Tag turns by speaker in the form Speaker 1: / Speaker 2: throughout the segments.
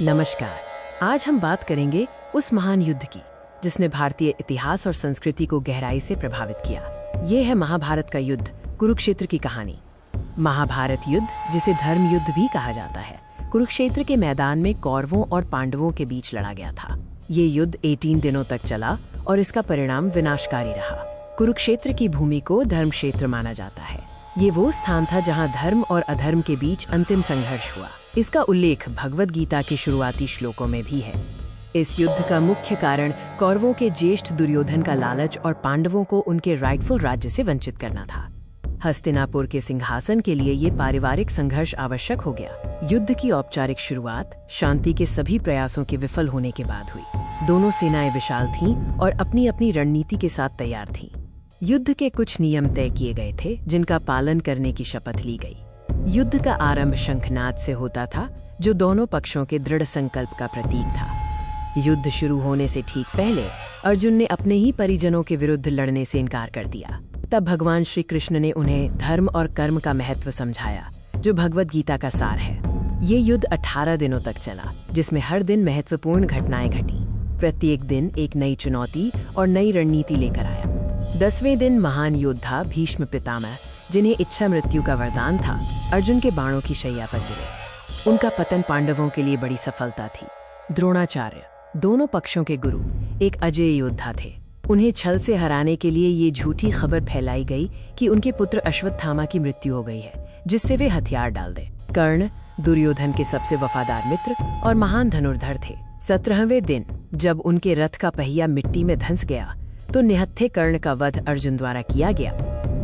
Speaker 1: नमस्कार। आज हम बात करेंगे उस महान युद्ध की जिसने भारतीय इतिहास और संस्कृति को गहराई से प्रभावित किया। ये है महाभारत का युद्ध, कुरुक्षेत्र की कहानी। महाभारत युद्ध, जिसे धर्म युद्ध भी कहा जाता है, कुरुक्षेत्र के मैदान में कौरवों और पांडवों के बीच लड़ा गया था। ये युद्ध 18 दिनों तक चला और इसका परिणाम विनाशकारी रहा। कुरुक्षेत्र की भूमि को धर्म क्षेत्र माना जाता है। ये वो स्थान था जहाँ धर्म और अधर्म के बीच अंतिम संघर्ष हुआ। इसका उल्लेख भगवद गीता के शुरुआती श्लोकों में भी है। इस युद्ध का मुख्य कारण कौरवों के ज्येष्ठ दुर्योधन का लालच और पांडवों को उनके राइटफुल राज्य से वंचित करना था। हस्तिनापुर के सिंहासन के लिए ये पारिवारिक संघर्ष आवश्यक हो गया। युद्ध की औपचारिक शुरुआत शांति के सभी प्रयासों के विफल होने के बाद हुई। दोनों सेनाएं विशाल थीं और अपनी अपनी रणनीति के साथ तैयार थीं। युद्ध के कुछ नियम तय किए गए थे जिनका पालन करने की शपथ ली गई। युद्ध का आरंभ शंखनाद से होता था, जो दोनों पक्षों के दृढ़ संकल्प का प्रतीक था। युद्ध शुरू होने से ठीक पहले अर्जुन ने अपने ही परिजनों के विरुद्ध लड़ने से इनकार कर दिया। तब भगवान श्री कृष्ण ने उन्हें धर्म और कर्म का महत्व समझाया, जो भगवद गीता का सार है। ये युद्ध 18 दिनों तक चला, जिसमें हर दिन महत्वपूर्ण घटनाएं घटी। प्रत्येक दिन एक नई चुनौती और नई रणनीति लेकर आया। 10वें दिन महान योद्धा भीष्म पितामह, जिन्हें इच्छा मृत्यु का वरदान था, अर्जुन के बाणों की शैया पर गिरे। उनका पतन पांडवों के लिए बड़ी सफलता थी। द्रोणाचार्य, दोनों पक्षों के गुरु, एक अजेय योद्धा थे। उन्हें छल से हराने के लिए ये झूठी खबर फैलाई गई कि उनके पुत्र अश्वत्थामा की मृत्यु हो गई है, जिससे वे हथियार डाल दें। कर्ण, दुर्योधन के सबसे वफादार मित्र और महान धनुर्धर थे। 17वें दिन जब उनके रथ का पहिया मिट्टी में धंस गया तो निहत्थे कर्ण का वध अर्जुन द्वारा किया गया।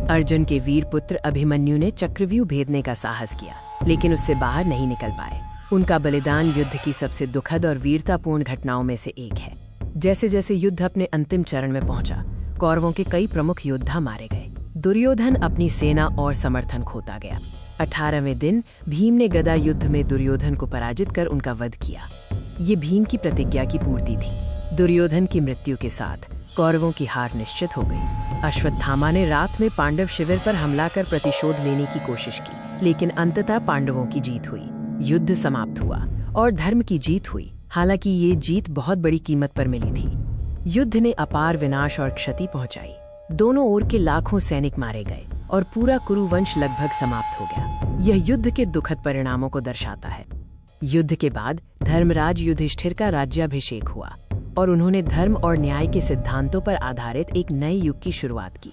Speaker 1: अर्जुन के वीर पुत्र अभिमन्यु ने चक्रव्यूह भेदने का साहस किया, लेकिन उससे बाहर नहीं निकल पाए। उनका बलिदान युद्ध की सबसे दुखद और वीरतापूर्ण घटनाओं में से एक है। जैसे जैसे युद्ध अपने अंतिम चरण में पहुंचा, कौरवों के कई प्रमुख योद्धा मारे गए। दुर्योधन अपनी सेना और समर्थन खोता गया। 18वें दिन भीम ने गदा युद्ध में दुर्योधन को पराजित कर उनका वध किया। ये भीम की प्रतिज्ञा की पूर्ति थी। दुर्योधन की मृत्यु के साथ कौरवों की हार निश्चित हो गई। अश्वत्थामा ने रात में पांडव शिविर पर हमला कर प्रतिशोध लेने की कोशिश की, लेकिन अंततः पांडवों की जीत हुई। युद्ध समाप्त हुआ और धर्म की जीत हुई। हालांकि ये जीत बहुत बड़ी कीमत पर मिली थी। युद्ध ने अपार विनाश और क्षति पहुंचाई। दोनों ओर के लाखों सैनिक मारे गए और पूरा कुरुवंश लगभग समाप्त हो गया। यह युद्ध के दुखद परिणामों को दर्शाता है। युद्ध के बाद धर्मराज युधिष्ठिर का राज्याभिषेक हुआ और उन्होंने धर्म और न्याय के सिद्धांतों पर आधारित एक नए युग की शुरुआत की।